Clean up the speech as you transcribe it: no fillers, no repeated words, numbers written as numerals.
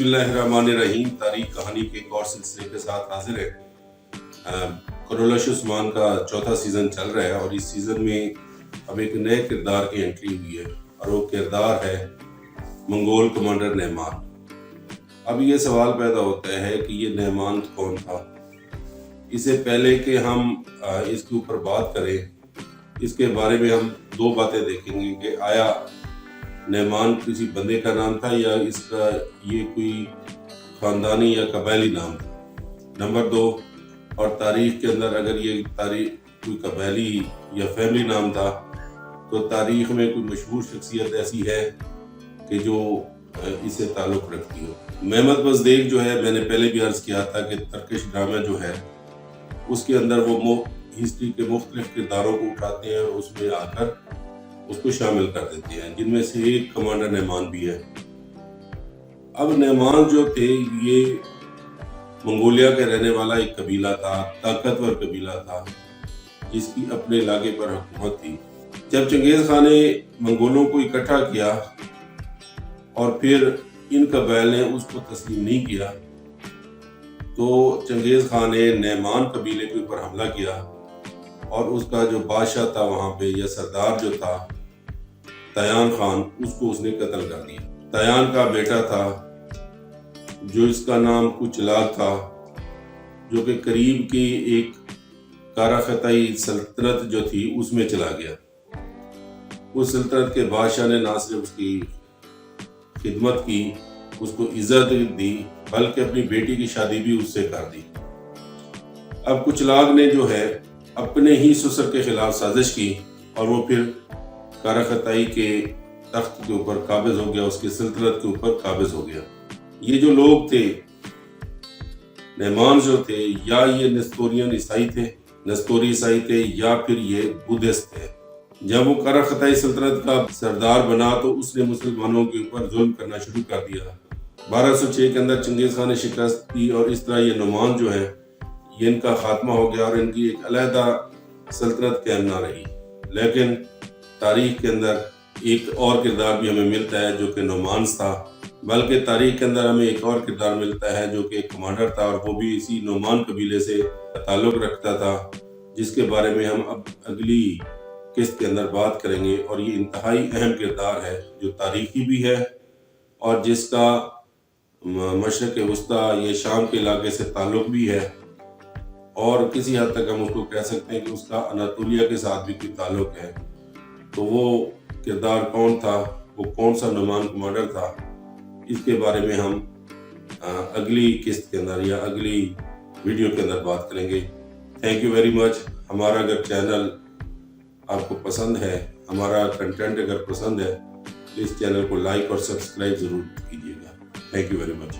बिस्मिल्लाहिर्रहमानिर्रहीम। तारीख कहानी के एक और सिलसिले के साथ हाजिर है। करोलश उस्मान का चौथा सीज़न चल रहा है और इस सीज़न में अब एक नए किरदार की एंट्री हुई है और वो किरदार है मंगोल कमांडर नहमान। अब ये सवाल पैदा होता है कि ये नहमान कौन था। इससे पहले कि हम इसके ऊपर बात करें, इसके बारे में हम दो बातें देखेंगे कि आया नहमान किसी बंदे का नाम था या इसका ये कोई ख़ानदानी या कबायली नाम था। नंबर दो, और तारीख़ के अंदर अगर ये तारीख़ कोई कबायली या फैमिली नाम था तो तारीख़ में कोई मशहूर शख्सियत ऐसी है कि जो इससे ताल्लुक़ रखती हो। महमद बज़देग जो है, मैंने पहले भी अर्ज़ किया था कि तर्किश ड्रामा जो है उसके अंदर वो हिस्ट्री के मुख्तलिफ किरदारों को उठाते हैं और उसमें आकर उसको शामिल कर देते हैं, जिनमें से एक कमांडर नहमान भी है। अब नहमान जो थे ये मंगोलिया के रहने वाला एक कबीला था, ताकतवर कबीला था जिसकी अपने इलाके पर हुकूमत थी। जब चंगेज़ खान ने मंगोलों को इकट्ठा किया और फिर इन कबाइल ने उसको तस्लीम नहीं किया तो चंगेज़ खान ने नहमान कबीले के ऊपर हमला किया और उसका जो बादशाह था वहाँ पे या सरदार जो था तयान खान, उसको उसने कत्ल कर दिया। तयान का बेटा था जो इसका नाम कुचलाग था, जो कि करीब की एक काराखताई सल्तनत जो थी उसमें चला गया। उस सल्तनत के बादशाह ने ना सिर्फ उसकी खिदमत की, उसको इज्जत दी, बल्कि अपनी बेटी की शादी भी उससे कर दी। अब कुचलाग ने जो है अपने ही ससुर के खिलाफ साजिश की और वो फिर काराखताई के तख्त के ऊपर काबिज हो गया, उसकी सल्तनत के ऊपर काबिज हो गया। ये जो लोग थे नहमान जो थे, या ये नस्तोरियन ईसाई थे, नस्तोरी ईसाई थे, या फिर ये बुद्धिस्ट थे। जब वो काराखताई सल्तनत का सरदार बना तो उसने मुसलमानों के ऊपर जुल्म करना शुरू कर दिया। 1206 के अंदर चंगेज़ खान ने शिकस्त दी और इस तरह ये नहमान जो है ये इनका खात्मा हो गया और इनकी एक अलहदा सल्तनत कायम ना रही। लेकिन तारीख के अंदर एक और किरदार भी हमें मिलता है जो कि नोमान था, बल्कि तारीख के अंदर हमें एक और किरदार मिलता है जो कि एक कमांडर था और वो भी इसी नोमान कबीले से ताल्लुक़ रखता था, जिसके बारे में हम अब अगली किस्त के अंदर बात करेंगे। और ये इंतहाई अहम किरदार है जो तारीखी भी है और जिसका मशरक़ वस्ता ये शाम के इलाके से ताल्लुक़ भी है और किसी हद तक हम उसको कह सकते हैं कि उसका अनातोलिया के साथ भी कोई ताल्लुक़ है। तो वो किरदार कौन था, वो कौन सा नहमान कमांडर था, इसके बारे में हम अगली किस्त के अंदर या अगली वीडियो के अंदर बात करेंगे। Thank you very much. हमारा अगर चैनल आपको पसंद है, हमारा कंटेंट अगर पसंद है, तो इस चैनल को लाइक और सब्सक्राइब ज़रूर कीजिएगा। Thank you very much.